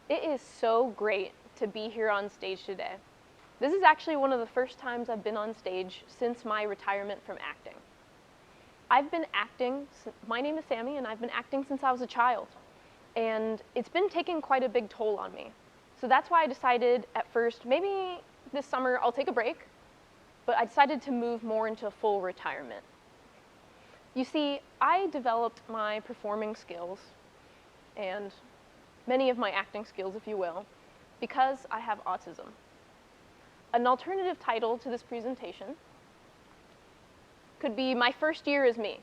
It is so great to be here on stage today. This is actually one of the first times I've been on stage since my retirement from acting. I've been acting, my name is Sammie, and I've been acting since I was a child. And it's been taking quite a big toll on me. So that's why I decided at first, maybe this summer I'll take a break, but I decided to move more into full retirement. You see, I developed my performing skills and many of my acting skills, if you will, because I have autism. An alternative title to this presentation could be My First Year as Me,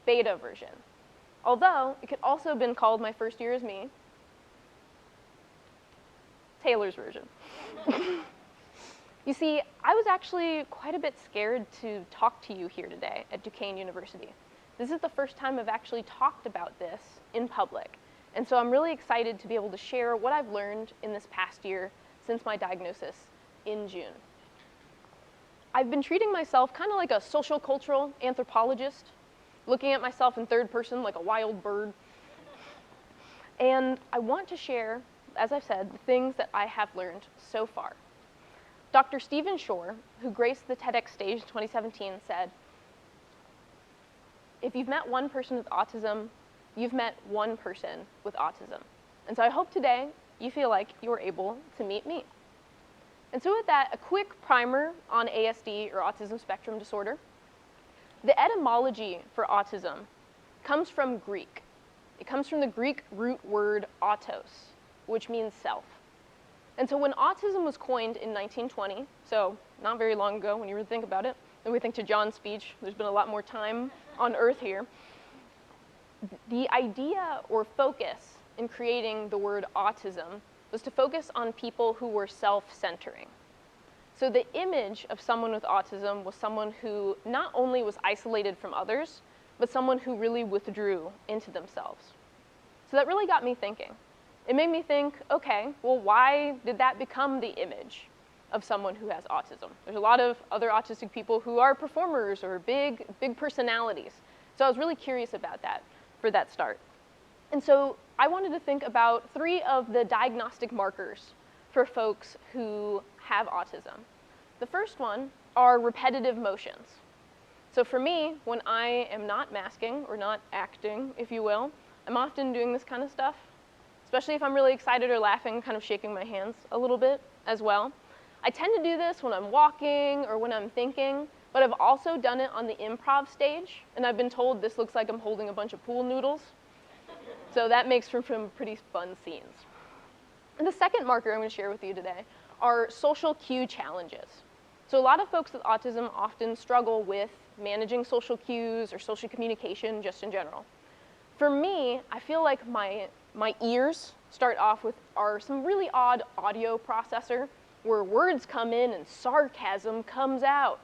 beta version. Although, it could also have been called My First Year as Me, Taylor's version. You see, I was actually quite a bit scared to talk to you here today at Duquesne University. This is the first time I've actually talked about this in public. And so I'm really excited to be able to share what I've learned in this past year since my diagnosis in June. I've been treating myself kind of like a social cultural anthropologist, looking at myself in third person like a wild bird. And I want to share, as I've said, the things that I have learned so far. Dr. Stephen Shore, who graced the TEDx stage in 2017, said, if you've met one person with autism, you've met one person with autism. And so I hope today you feel like you were able to meet me. And so with that, a quick primer on ASD, or autism spectrum disorder. The etymology for autism comes from Greek. It comes from the Greek root word autos, which means self. And so when autism was coined in 1920, so not very long ago when you really think about it, and we think to John's speech, there's been a lot more time on Earth here, the idea or focus in creating the word autism was to focus on people who were self-centering. So the image of someone with autism was someone who not only was isolated from others, but someone who really withdrew into themselves. So that really got me thinking. It made me think, okay, well, why did that become the image of someone who has autism? There's a lot of other autistic people who are performers or big personalities. So I was really curious about that for that start. And so I wanted to think about 3 of the diagnostic markers for folks who have autism. The first one are repetitive motions. So for me, when I am not masking or not acting, if you will, I'm often doing this kind of stuff, especially if I'm really excited or laughing, kind of shaking my hands a little bit as well. I tend to do this when I'm walking or when I'm thinking, but I've also done it on the improv stage, and I've been told this looks like I'm holding a bunch of pool noodles. So that makes for some pretty fun scenes. And the second marker I'm going to share with you today are social cue challenges. So a lot of folks with autism often struggle with managing social cues or social communication just in general. For me, I feel like my ears start off with some really odd audio processor where words come in and sarcasm comes out.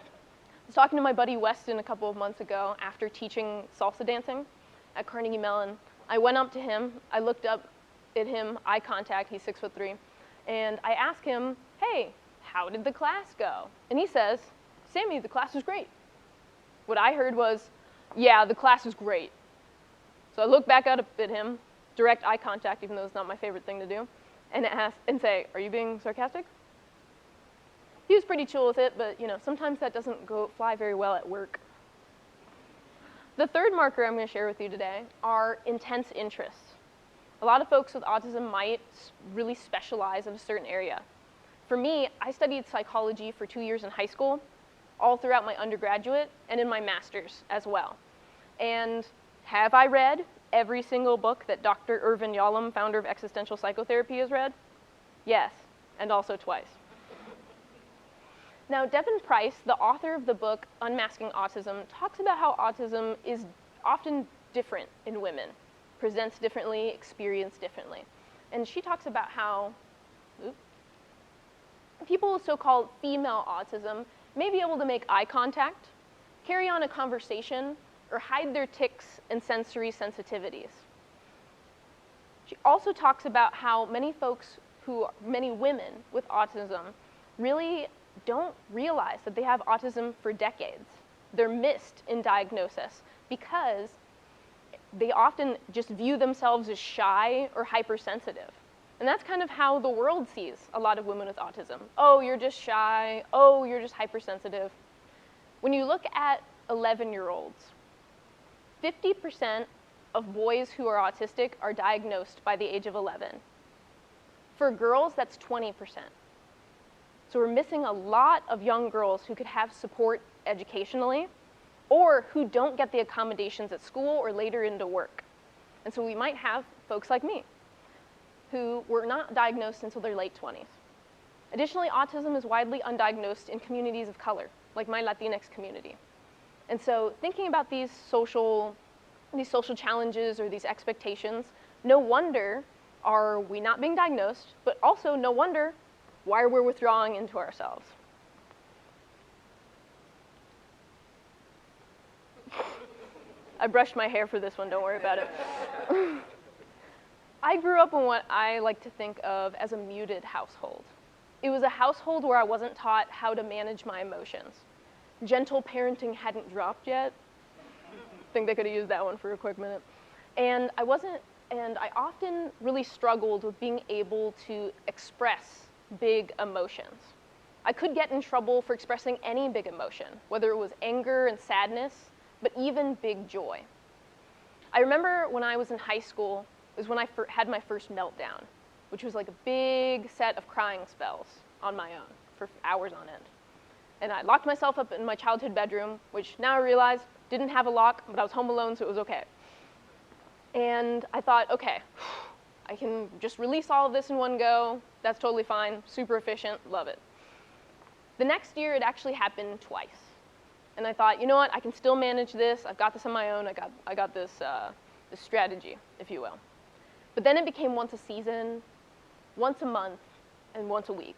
I was talking to my buddy Weston a couple of months ago after teaching salsa dancing at Carnegie Mellon. I went up to him, I looked up at him, eye contact, he's 6'3", and I asked him, hey, how did the class go? And he says, Sammie, the class was great. What I heard was, yeah, the class was great. So I look back up at him, direct eye contact, even though it's not my favorite thing to do, and say, are you being sarcastic? He was pretty chill with it, but sometimes that doesn't fly very well at work. The third marker I'm going to share with you today are intense interests. A lot of folks with autism might really specialize in a certain area. For me, I studied psychology for 2 years in high school, all throughout my undergraduate, and in my master's as well. And have I read every single book that Dr. Irvin Yalom, founder of existential psychotherapy, has read? Yes, and also twice. Now, Devin Price, the author of the book Unmasking Autism, talks about how autism is often different in women, presents differently, experienced differently. And she talks about how people with so-called female autism may be able to make eye contact, carry on a conversation, or hide their tics and sensory sensitivities. She also talks about how many women with autism really don't realize that they have autism for decades. They're missed in diagnosis because they often just view themselves as shy or hypersensitive. And that's kind of how the world sees a lot of women with autism. Oh, you're just shy. Oh, you're just hypersensitive. When you look at 11-year-olds, 50% of boys who are autistic are diagnosed by the age of 11. For girls, that's 20%. So we're missing a lot of young girls who could have support educationally or who don't get the accommodations at school or later into work. And so we might have folks like me who were not diagnosed until their late 20s. Additionally, autism is widely undiagnosed in communities of color, like my Latinx community. And so thinking about these social challenges or these expectations, no wonder are we not being diagnosed, but also no wonder why we're withdrawing into ourselves. I brushed my hair for this one, don't worry about it. I grew up in what I like to think of as a muted household. It was a household where I wasn't taught how to manage my emotions. Gentle parenting hadn't dropped yet. I think they could have used that one for a quick minute. And I often really struggled with being able to express big emotions. I could get in trouble for expressing any big emotion, whether it was anger and sadness, but even big joy. I remember when I was in high school, it was when I had my first meltdown, which was like a big set of crying spells on my own for hours on end. And I locked myself up in my childhood bedroom, which now I realize didn't have a lock, but I was home alone, so it was okay. And I thought, okay, I can just release all of this in one go. That's totally fine, super efficient, love it. The next year, it actually happened twice. And I thought, you know what, I can still manage this. I've got this on my own. I got this strategy, if you will. But then it became once a season, once a month, and once a week.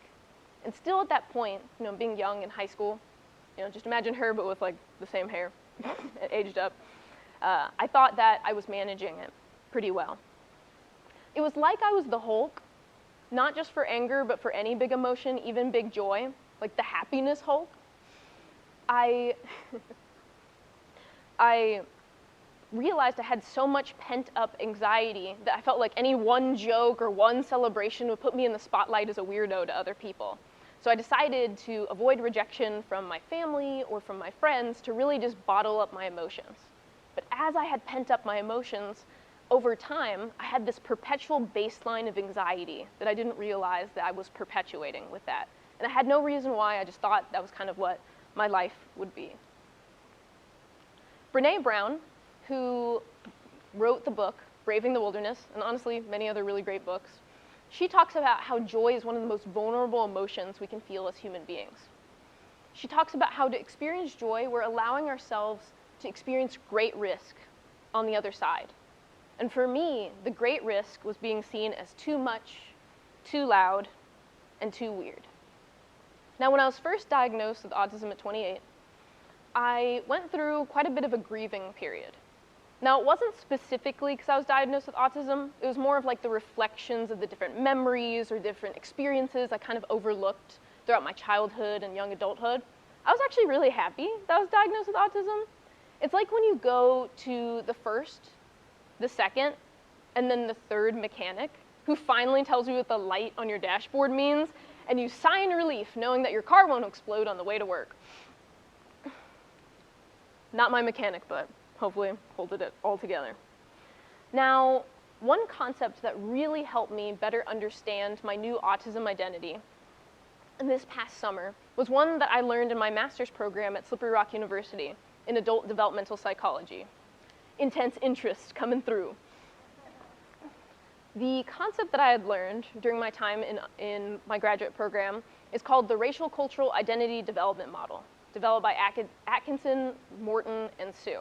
And still at that point, you know, being young in high school, you know, just imagine her, but with like the same hair, aged up. I thought that I was managing it pretty well. It was like I was the Hulk, not just for anger, but for any big emotion, even big joy, like the happiness Hulk. I realized I had so much pent-up anxiety that I felt like any one joke or one celebration would put me in the spotlight as a weirdo to other people. So I decided to avoid rejection from my family or from my friends to really just bottle up my emotions. But as I had pent up my emotions, over time, I had this perpetual baseline of anxiety that I didn't realize that I was perpetuating with that. And I had no reason why, I just thought that was kind of what my life would be. Brené Brown, who wrote the book, Braving the Wilderness, and honestly, many other really great books, she talks about how joy is one of the most vulnerable emotions we can feel as human beings. She talks about how to experience joy, we're allowing ourselves to experience great risk on the other side. And for me, the great risk was being seen as too much, too loud, and too weird. Now, when I was first diagnosed with autism at 28, I went through quite a bit of a grieving period. Now, it wasn't specifically because I was diagnosed with autism. It was more of like the reflections of the different memories or different experiences I kind of overlooked throughout my childhood and young adulthood. I was actually really happy that I was diagnosed with autism. It's like when you go to the first, the second, and then the third mechanic who finally tells you what the light on your dashboard means, and you sigh in relief knowing that your car won't explode on the way to work. Not my mechanic, but hopefully holded it all together. Now, one concept that really helped me better understand my new autism identity in this past summer was one that I learned in my master's program at Slippery Rock University in adult developmental psychology. Intense interest coming through. The concept that I had learned during my time in my graduate program is called the Racial Cultural Identity Development Model, developed by Atkinson, Morton, and Sue.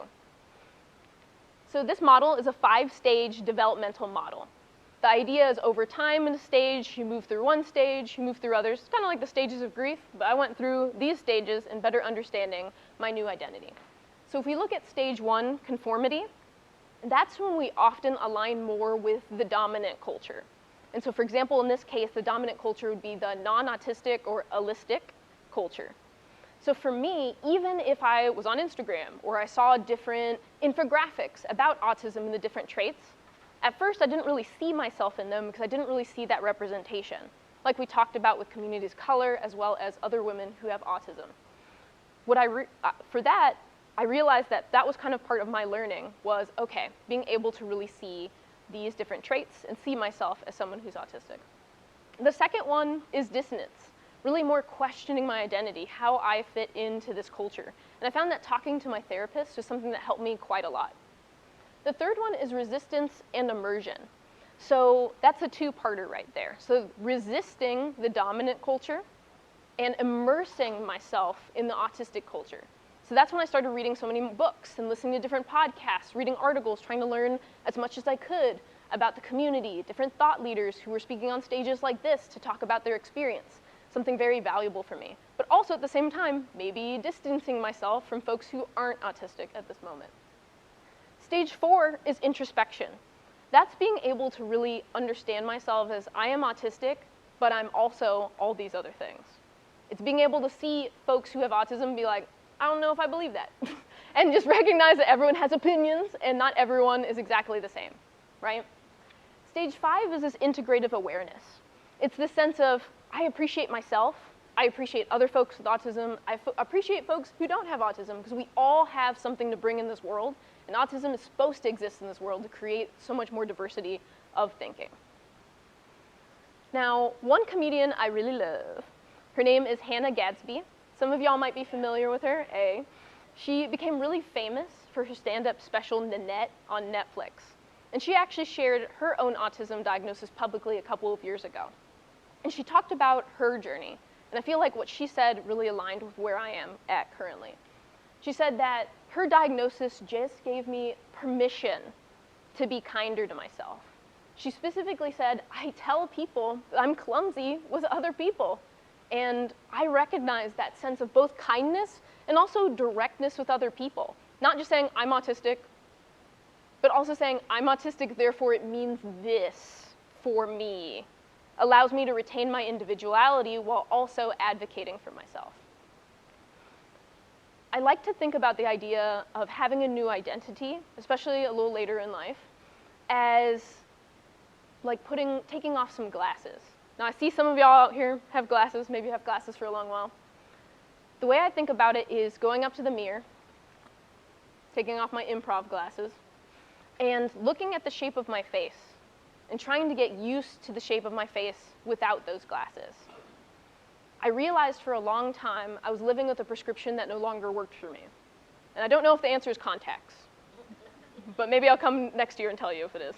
So this model is a 5-stage developmental model. The idea is over time in a stage, you move through one stage, you move through others. It's kind of like the stages of grief, but I went through these stages in better understanding my new identity. So if we look at stage 1, conformity, that's when we often align more with the dominant culture. And so for example, in this case, the dominant culture would be the non-autistic or allistic culture. So for me, even if I was on Instagram or I saw different infographics about autism and the different traits, At first, I didn't really see myself in them because I didn't really see that representation, like we talked about with communities of color as well as other women who have autism. For that, I realized that that was kind of part of my learning was, okay, being able to really see these different traits and see myself as someone who's autistic. The second one is dissonance, really more questioning my identity, how I fit into this culture. And I found that talking to my therapist was something that helped me quite a lot. The third one is resistance and immersion. So that's a two-parter right there. So resisting the dominant culture and immersing myself in the autistic culture. So that's when I started reading so many books and listening to different podcasts, reading articles, trying to learn as much as I could about the community, different thought leaders who were speaking on stages like this to talk about their experience, something very valuable for me. But also at the same time, maybe distancing myself from folks who aren't autistic at this moment. Stage 4 is introspection. That's being able to really understand myself as I am autistic, but I'm also all these other things. It's being able to see folks who have autism and be like, I don't know if I believe that. And just recognize that everyone has opinions and not everyone is exactly the same, right? Stage 5 is this integrative awareness. It's this sense of, I appreciate myself, I appreciate other folks with autism, I appreciate folks who don't have autism, because we all have something to bring in this world, and autism is supposed to exist in this world to create so much more diversity of thinking. Now, one comedian I really love, her name is Hannah Gadsby. Some of y'all might be familiar with her, She became really famous for her stand-up special, Nanette, on Netflix. And she actually shared her own autism diagnosis publicly a couple of years ago. And she talked about her journey. And I feel like what she said really aligned with where I am at currently. She said that her diagnosis just gave me permission to be kinder to myself. She specifically said, I tell people I'm clumsy with other people. And I recognize that sense of both kindness and also directness with other people. Not just saying, I'm autistic, but also saying, I'm autistic, therefore it means this for me. Allows me to retain my individuality while also advocating for myself. I like to think about the idea of having a new identity, especially a little later in life, as like taking off some glasses. Now, I see some of y'all out here have glasses, maybe you have glasses for a long while. The way I think about it is going up to the mirror, taking off my improv glasses, and looking at the shape of my face, and trying to get used to the shape of my face without those glasses. I realized for a long time I was living with a prescription that no longer worked for me. And I don't know if the answer is contacts, but maybe I'll come next year and tell you if it is.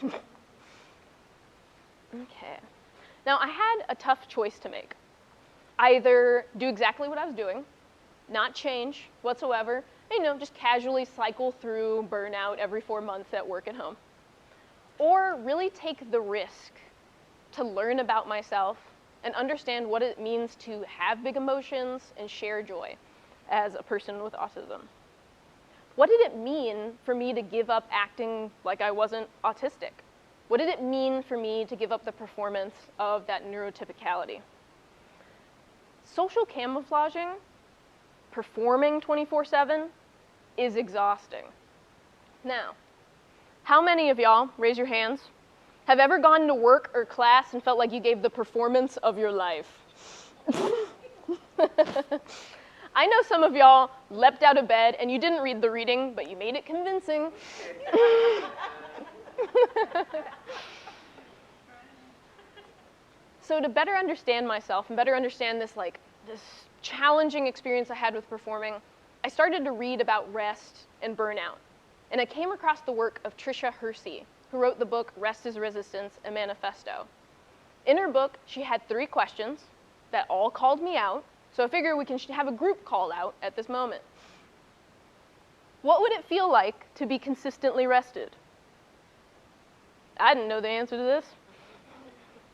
Okay. Now, I had a tough choice to make. Either do exactly what I was doing, not change whatsoever, and, just casually cycle through burnout every 4 months at work and home. Or really take the risk to learn about myself and understand what it means to have big emotions and share joy as a person with autism. What did it mean for me to give up acting like I wasn't autistic? What did it mean for me to give up the performance of that neurotypicality? Social camouflaging, performing 24/7, is exhausting. Now, how many of y'all, raise your hands, have ever gone to work or class and felt like you gave the performance of your life? I know some of y'all leapt out of bed and you didn't read the reading, but you made it convincing. So to better understand myself and better understand this challenging experience I had with performing, I started to read about rest and burnout. And I came across the work of Tricia Hersey, who wrote the book Rest is Resistance, a Manifesto. In her book, she had 3 questions that all called me out, so I figure we can have a group call out at this moment. What would it feel like to be consistently rested? I didn't know the answer to this.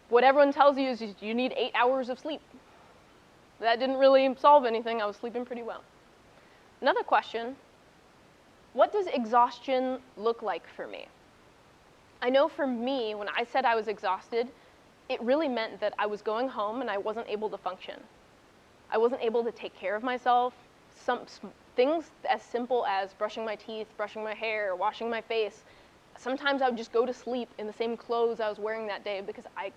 What everyone tells you is you need 8 hours of sleep. That didn't really solve anything. I was sleeping pretty well. Another question, what does exhaustion look like for me? I know for me, when I said I was exhausted, it really meant that I was going home and I wasn't able to function. I wasn't able to take care of myself. Some things as simple as brushing my teeth, brushing my hair, washing my face Sometimes I would just go to sleep in the same clothes I was wearing that day because I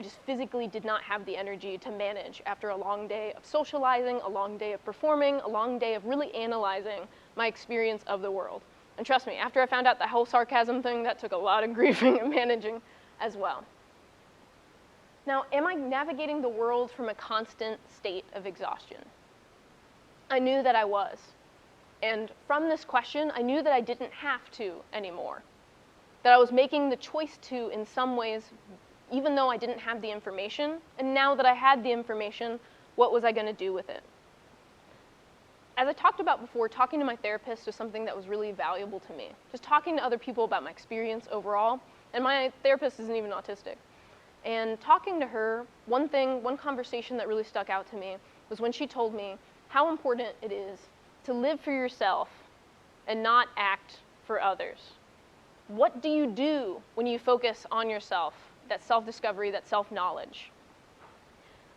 just physically did not have the energy to manage after a long day of socializing, a long day of performing, a long day of really analyzing my experience of the world. And trust me, after I found out the whole sarcasm thing, that took a lot of grieving and managing as well. Now, am I navigating the world from a constant state of exhaustion? I knew that I was. And from this question, I knew that I didn't have to anymore. That I was making the choice to in some ways, even though I didn't have the information. And now that I had the information, what was I going to do with it? As I talked about before, talking to my therapist was something that was really valuable to me. Just talking to other people about my experience overall. And my therapist isn't even autistic. And talking to her, one conversation that really stuck out to me was when she told me how important it is to live for yourself and not act for others. What do you do when you focus on yourself, that self-discovery, that self-knowledge?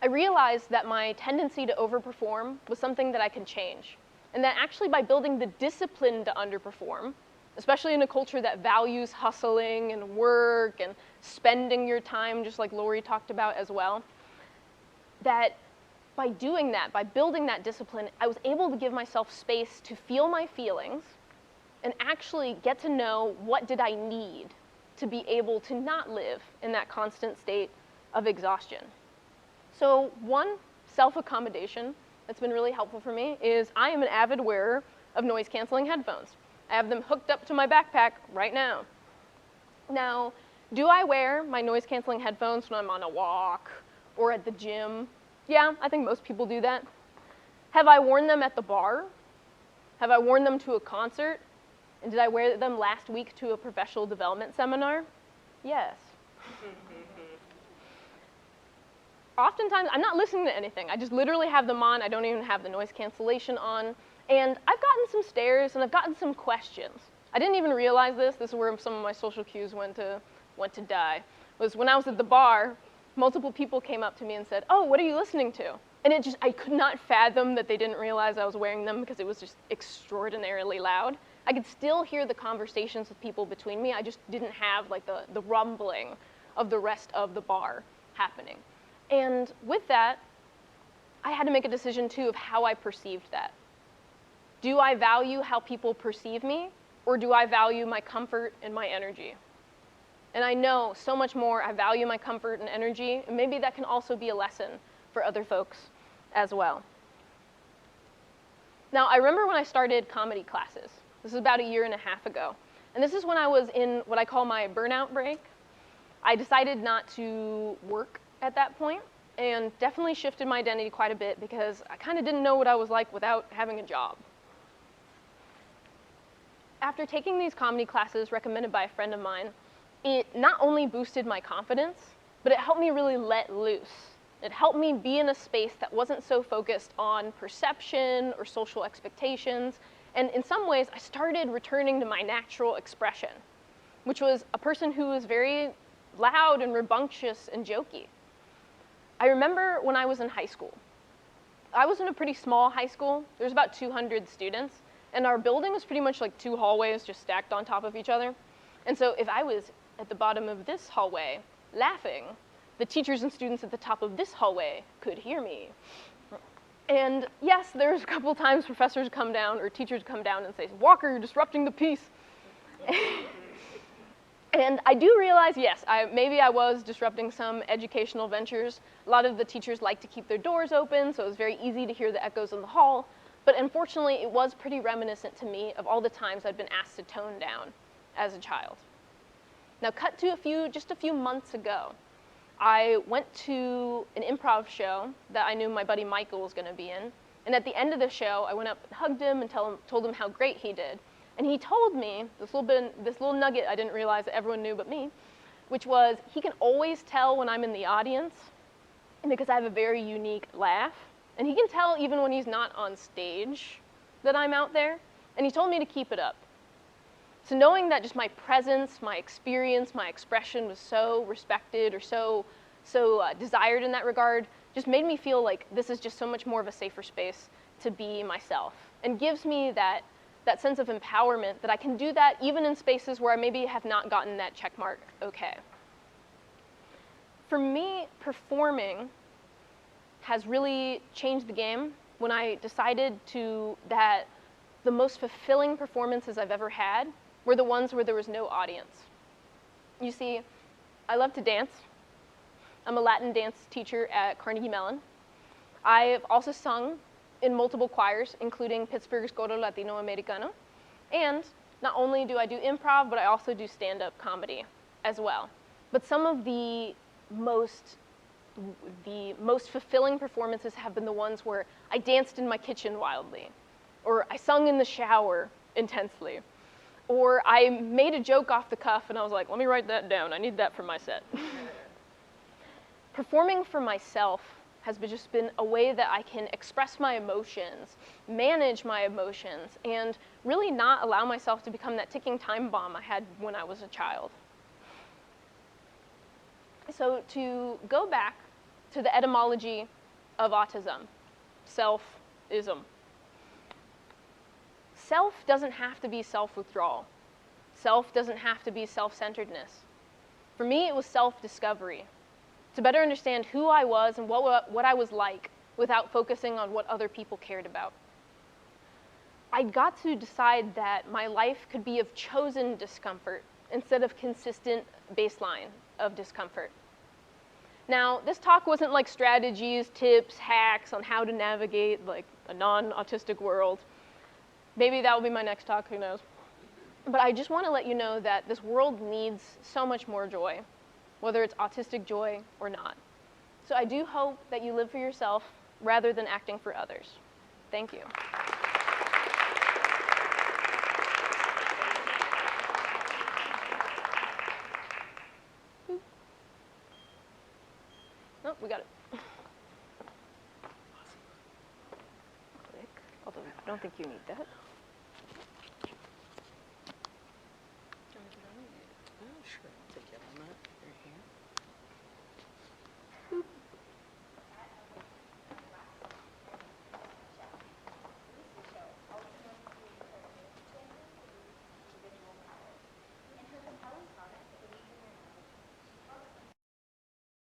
I realized that my tendency to overperform was something that I could change, and that actually by building the discipline to underperform, especially in a culture that values hustling and work and spending your time, just like Lori talked about as well, that by doing that, by building that discipline, I was able to give myself space to feel my feelings and actually get to know what did I need to be able to not live in that constant state of exhaustion. So one self-accommodation that's been really helpful for me is I am an avid wearer of noise-canceling headphones. I have them hooked up to my backpack right now. Now, do I wear my noise-canceling headphones when I'm on a walk or at the gym? Yeah, I think most people do that. Have I worn them at the bar? Have I worn them to a concert? And did I wear them last week to a professional development seminar? Yes. Oftentimes, I'm not listening to anything. I just literally have them on. I don't even have the noise cancellation on. And I've gotten some stares and I've gotten some questions. I didn't even realize this. This is where some of my social cues went to die. Was when I was at the bar, multiple people came up to me and said, "Oh, what are you listening to?" And I could not fathom that they didn't realize I was wearing them because it was just extraordinarily loud. I could still hear the conversations with people between me. I just didn't have like the rumbling of the rest of the bar happening. And with that, I had to make a decision too of how I perceived that. Do I value how people perceive me, or do I value my comfort and my energy? And I know so much more I value my comfort and energy, and maybe that can also be a lesson for other folks as well. Now, I remember when I started comedy classes. This is about 1.5 years ago. And this is when I was in what I call my burnout break. I decided not to work at that point, and definitely shifted my identity quite a bit because I kind of didn't know what I was like without having a job. After taking these comedy classes recommended by a friend of mine, it not only boosted my confidence, but it helped me really let loose. It helped me be in a space that wasn't so focused on perception or social expectations. And in some ways, I started returning to my natural expression, which was a person who was very loud and rambunctious and jokey. I remember when I was in high school. I was in a pretty small high school. There's about 200 students. And our building was pretty much like 2 hallways just stacked on top of each other. And so if I was at the bottom of this hallway laughing, the teachers and students at the top of this hallway could hear me. And yes, there's a couple times professors come down or teachers come down and say, "Walker, you're disrupting the peace." And I do realize, yes, maybe I was disrupting some educational ventures. A lot of the teachers like to keep their doors open, so it was very easy to hear the echoes in the hall. But unfortunately, it was pretty reminiscent to me of all the times I'd been asked to tone down as a child. Now, cut to just a few months ago, I went to an improv show that I knew my buddy Michael was going to be in. And at the end of the show, I went up and hugged him and told him how great he did. And he told me this little nugget I didn't realize that everyone knew but me, which was he can always tell when I'm in the audience because I have a very unique laugh. And he can tell even when he's not on stage that I'm out there. And he told me to keep it up. So knowing that just my presence, my experience, my expression was so respected or so desired in that regard just made me feel like this is just so much more of a safer space to be myself and gives me that that sense of empowerment that I can do that even in spaces where I maybe have not gotten that check mark okay. For me, performing has really changed the game when I decided that the most fulfilling performances I've ever had were the ones where there was no audience. You see, I love to dance. I'm a Latin dance teacher at Carnegie Mellon. I've also sung in multiple choirs, including Pittsburgh's Coro Latinoamericano. And not only do I do improv, but I also do stand-up comedy as well. But some of the most fulfilling performances have been the ones where I danced in my kitchen wildly, or I sung in the shower intensely, or I made a joke off the cuff and I was like, let me write that down, I need that for my set. Performing for myself has just been a way that I can express my emotions, manage my emotions, and really not allow myself to become that ticking time bomb I had when I was a child. So to go back to the etymology of autism, self-ism. Self doesn't have to be self-withdrawal. Self doesn't have to be self-centeredness. For me, it was self-discovery, to better understand who I was and what I was like without focusing on what other people cared about. I got to decide that my life could be of chosen discomfort instead of consistent baseline of discomfort. Now, this talk wasn't like strategies, tips, hacks on how to navigate like a non-autistic world. Maybe that will be my next talk, who knows. But I just want to let you know that this world needs so much more joy, whether it's autistic joy or not. So I do hope that you live for yourself rather than acting for others. Thank you. Oh, we got it. Click, although I don't think you need that.